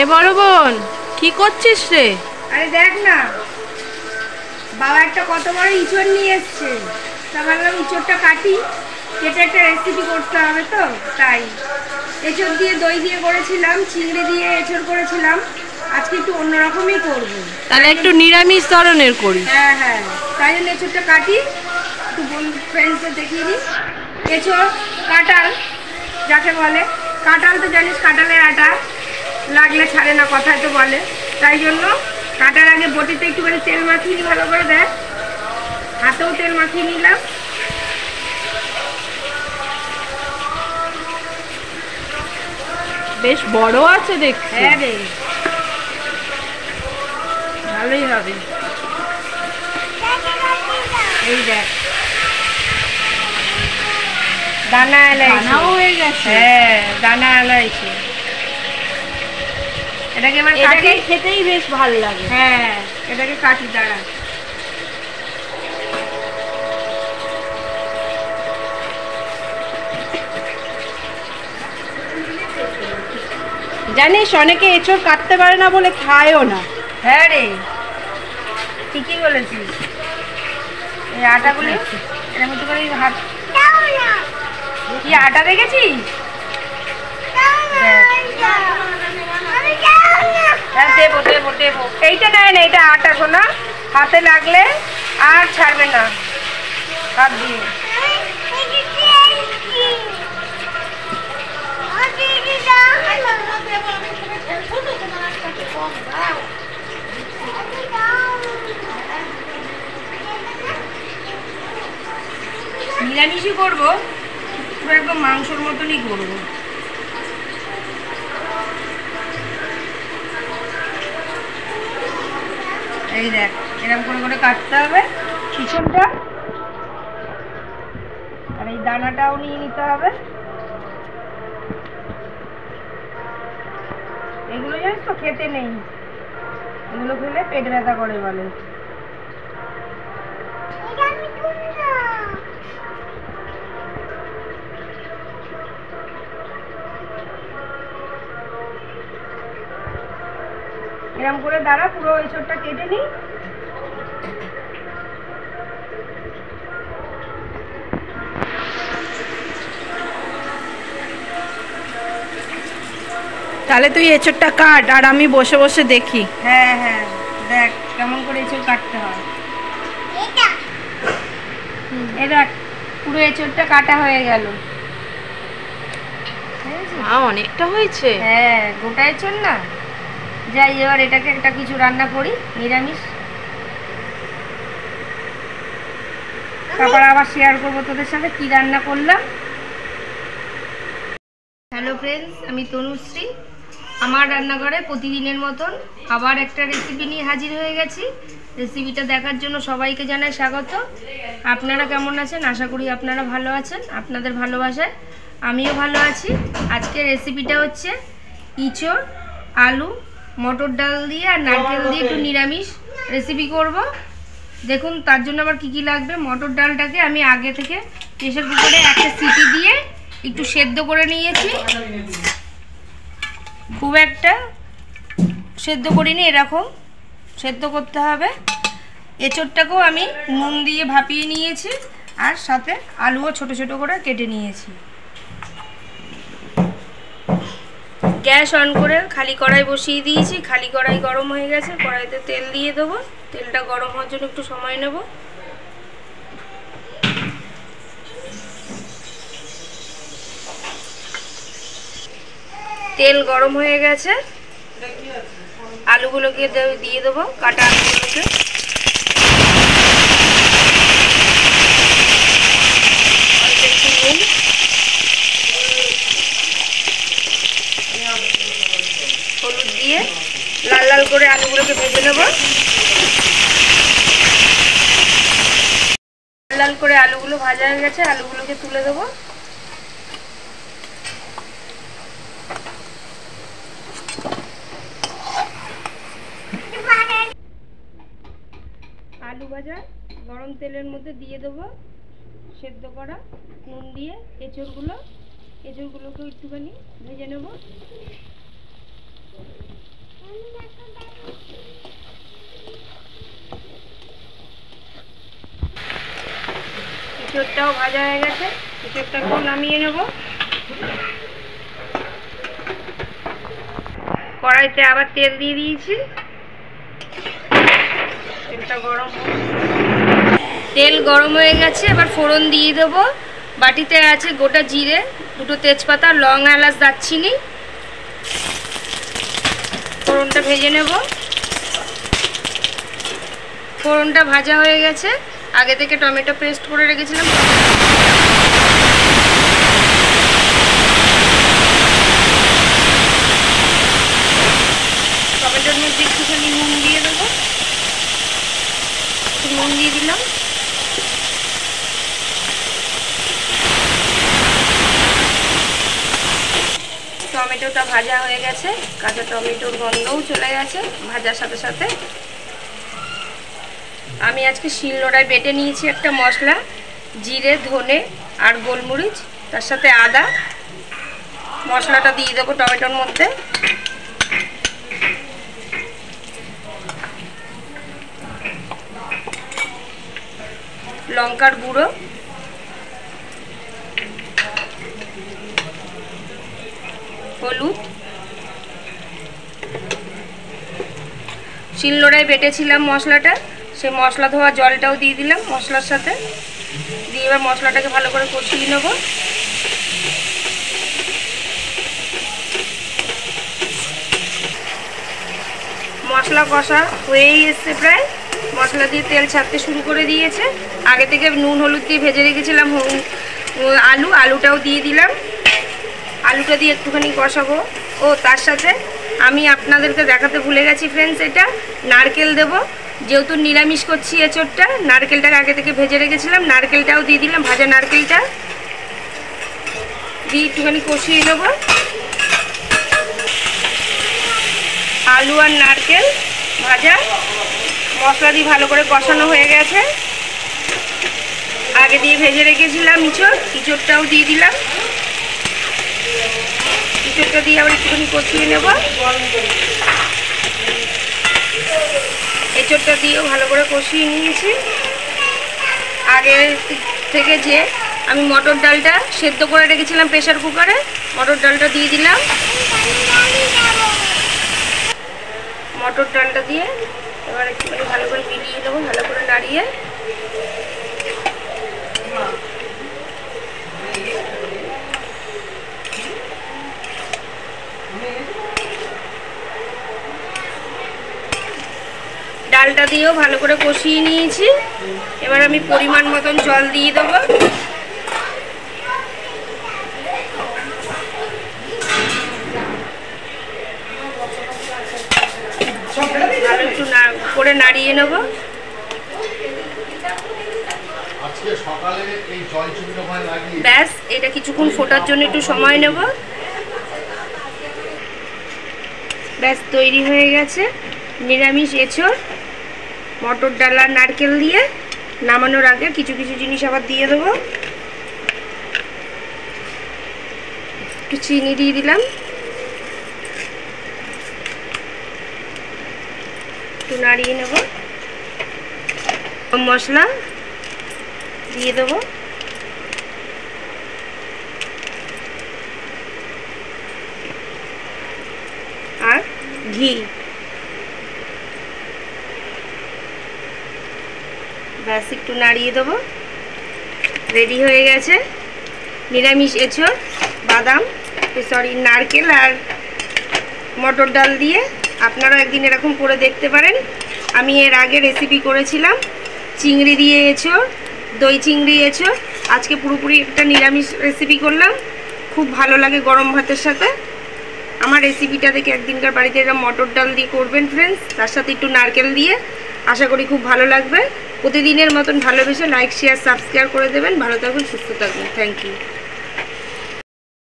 এ বড় বোন, কি করছিস রে? আরে দেখ না, বাবা একটা কত বড় ইঁচড় নিয়ে এসছে। তা ভাবলাম ইঁচড়টা কাটি, কেটে একটা রেসিপি করতে হবে, তো তাই এঁচড় দিয়ে দই দিয়ে করেছিলাম, চিংড়ি দিয়ে এঁচড় করেছিলাম। আজকে একটু অন্যরকমই করবো, তাহলে একটু নিরামিষ ধরনের করি। হ্যাঁ হ্যাঁ, তাই জন্য এঁচড়টা কাটি, একটু বন্ধু ফ্রেন্ডসদের দেখিয়ে দিই। এঁচড় কাঁঠাল যাকে বলে, কাঁঠাল তো জানিস, কাঁঠালের আটা লাগলে ছাড়ে না, কথায় তো বলে। তাই জন্য কাটার আগে বটিতে একটুখানি তেল মাখিয়ে নিই, ভালো করে দেখ, হাতেও তেল মাখিয়ে নিলাম। বেশ বড় আছে দেখছি। হ্যাঁ রে, ভালোই হবে। এই দেখ, দানা এলাইছে, হয়ে গেছে। হ্যাঁ দানা এলাইছে। এটাকে এবার কাটি, খেতেই বেশ ভালো লাগে। হ্যাঁ এটাকে কাটি, দাঁড়া। জানিস, অনেকে এঁচড় কাটতে পারে না বলে খায়ও না। হ্যাঁ রে, ঠিকই বলেছিস। এই আটাগুলি এর মধ্যে করে হাত, কি আটা দেখেছিস? হ্যাঁ দেবো দেবো দেবো। এইটা নেয় না, এটা আটা সোনা, হাতে লাগলে আর ছাড়বে না হাত দিয়ে। নিরামিষই করবো, পুরো একদম মাংসর মতনই করবো। এই দেখ, এরকম করে করে কাটতে হবে পিছনটা, আর এই দানাটাও নিয়ে নিতে হবে। এগুলো জানিস তো খেতে নেই, এগুলো খেলে পেট ব্যথা করে বলে। এরকম করে দাঁড়া, পুরো এঁচড়টা কেটে নিই। তাহলে তুই এঁচড়টা কাট, আর আমি বসে বসে দেখি। হ্যাঁ হ্যাঁ, দেখ কেমন করে এঁচড় কাটতে হয়। এই দেখ, পুরো এঁচড়টা কাটা হয়ে গেল। অনেকটা হয়েছে। হ্যাঁ, গোটা এঁচড় না। যাই, এবার এটাকে একটা কিছু রান্না করি, নিরামিষ। তারপর আবার শেয়ার করবো তোদের সাথে কি রান্না করলাম। হ্যালো ফ্রেন্ডস, আমি তনুশ্রী। আমার রান্নাঘরে প্রতিদিনের মতন আবার একটা রেসিপি নিয়ে হাজির হয়ে গেছি। রেসিপিটা দেখার জন্য সবাইকে জানাই স্বাগত। আপনারা কেমন আছেন? আশা করি আপনারা ভালো আছেন। আপনাদের ভালোবাসায় আমিও ভালো আছি। আজকের রেসিপিটা হচ্ছে ইঁচড়, আলু, মটর ডাল দিয়ে আর নারকেল দিয়ে একটু নিরামিষ রেসিপি করব। দেখুন তার জন্য আবার কী কী লাগবে। মটর ডালটাকে আমি আগে থেকে প্রেসার কুকারে একটা সিটি দিয়ে একটু সেদ্ধ করে নিয়েছি। খুব একটা সেদ্ধ করিনি, এরকম সেদ্ধ করতে হবে। এঁচড়টাকেও আমি নুন দিয়ে ভাপিয়ে নিয়েছি, আর সাথে আলুও ছোট ছোট করে কেটে নিয়েছি। গ্যাস অন করে খালি কড়াই বসিয়ে দিয়েছি। খালি কড়াই গরম হয়ে গেছে, কড়াইতে তেল দিয়ে দেবো। তেলটা গরম হওয়ার জন্য একটু সময় নেব। তেল গরম হয়ে গেছে, আলুগুলোকে দিয়ে দেবো, কাটা আলুগুলোকে। অল্প একটু নুন, হলুদ দিয়ে লাল লাল করে আলুগুলোকে ভেজে নেব। লাল লাল করে আলুগুলো ভাজা হয়ে গেছে, আলুগুলোকে তুলে দেবো। আলু ভাজা গরম তেলের মধ্যে দিয়ে দেবো সেদ্ধ করা নুন দিয়ে এঁচড়গুলোকে একটুখানি ভেজে নেব। এঁচোড়টাও ভাজা হয়ে গেছে, এঁচোড়টাকেও নামিয়ে নেব। কড়াইতে আবার তেল দিয়ে দিয়েছি, তেল গরম হয়ে গেছে। এবার ফোড়ন দিয়ে দেবো। বাটিতে আছে গোটা জিরে, 2টো তেজপাতা, লং, এলাচ, দারচিনি। ফোড়নটা ভেজে নেব। ফোড়নটা ভাজা হয়ে গেছে। আগে থেকে টমেটো পেস্ট করে রেখেছিলাম, টমেটোর মধ্যে একটুখানি নুন দিয়ে দেবো। নুন দিয়ে দিলাম। টমেটোটা ভাজা হয়ে গেছে, কাঁচা টমেটোর গন্ধও চলে গেছে ভাজার সাথে সাথে। আমি আজকে শিলনোড়ায় বেটে নিয়েছি একটা মশলা, জিরে, ধনে আর গোলমরিচ, তার সাথে আদা। মশলাটা দিয়ে দেবো টমেটোর মধ্যে। লঙ্কার গুঁড়ো, হলুদ, শিলনোড়ায় বেটেছিলাম মশলাটা, সেই মশলা ধোয়া জলটাও দিয়ে দিলাম মশলার সাথে। দিয়ে এবার মশলাটাকে ভালো করে কষিয়ে নেব। মশলা কষা হয়েই এসছে প্রায়, মশলা দিয়ে তেল ছাড়তে শুরু করে দিয়েছে। আগে থেকে নুন হলুদ দিয়ে ভেজে রেখেছিলাম আলুটাও দিয়ে দিলাম। আলুটা দিয়ে একটুখানি কষাবো। ও তার সাথে আমি আপনাদেরকে দেখাতে ভুলে গেছি ফ্রেন্ডস, এটা নারকেল দেব। যেহেতু নিরামিষ করছি এঁচোড়টা, নারকেলটাকে আগে থেকে ভেজে রেখেছিলাম, নারকেলটাও দিয়ে দিলাম। ভাজা নারকেলটা দিয়ে একটুখানি কষিয়ে নেব। আলু আর নারকেল ভাজা মশলা দিয়ে ভালো করে কষানো হয়ে গেছে। আগে দিয়ে ভেজে রেখেছিলাম ইঁচড়টাও দিয়ে দিলাম। ইঁচড়টা দিয়ে আবার একটুখানি কষিয়ে নেব। এঁচড়টা দিয়েও ভালো করে কষিয়ে নিয়েছি। আগে থেকে যে আমি মটর ডালটা সেদ্ধ করে রেখেছিলাম প্রেসার কুকারে, মটর ডালটা দিয়ে দিলাম। মটর ডালটা দিয়ে এবার একটুখানি ভালো করে মিলিয়ে নেবো, ভালো করে নাড়িয়ে। ডালটা দিয়েও ভালো করে কষিয়ে নিয়েছি। এবার আমি পরিমাণ মতন জল দিয়ে দেবো। ভালো একটু করে নাড়িয়ে নেব। ব্যাস, এটা কিছুক্ষণ ফোটার জন্য একটু সময় নেব। ব্যাস তৈরি হয়ে গেছে নিরামিষ এঁচোড় মটর ডাল আর নারকেল দিয়ে। নামানোর আগে কিছু কিছু জিনিস আবার দিয়ে দেবো। একটু চিনি দিয়ে দিলাম, একটু নাড়িয়ে নেব। মশলা দিয়ে দেবো, আর ঘি। ব্যাস একটু নাড়িয়ে দেবো। রেডি হয়ে গেছে নিরামিষ এঁচোড় নারকেল আর মটর ডাল দিয়ে। আপনারাও একদিন এরকম করে দেখতে পারেন। আমি এর আগে রেসিপি করেছিলাম চিংড়ি দিয়ে এঁচোড়, দই চিংড়ি এঁচোড়। আজকে পুরোপুরি একটা নিরামিষ রেসিপি করলাম, খুব ভালো লাগে গরম ভাতের সাথে। আমার রেসিপিটা দেখে একদিনকার বাড়িতে এরকম মটর ডাল দিয়ে করবেন ফ্রেন্ডস, তার সাথে একটু নারকেল দিয়ে। আশা করি খুব ভালো লাগবে। প্রতিদিনের মতন ভালোবেসে লাইক, শেয়ার, সাবস্ক্রাইব করে দেবেন। ভালো থাকবেন, সুস্থ থাকবেন। Thank you.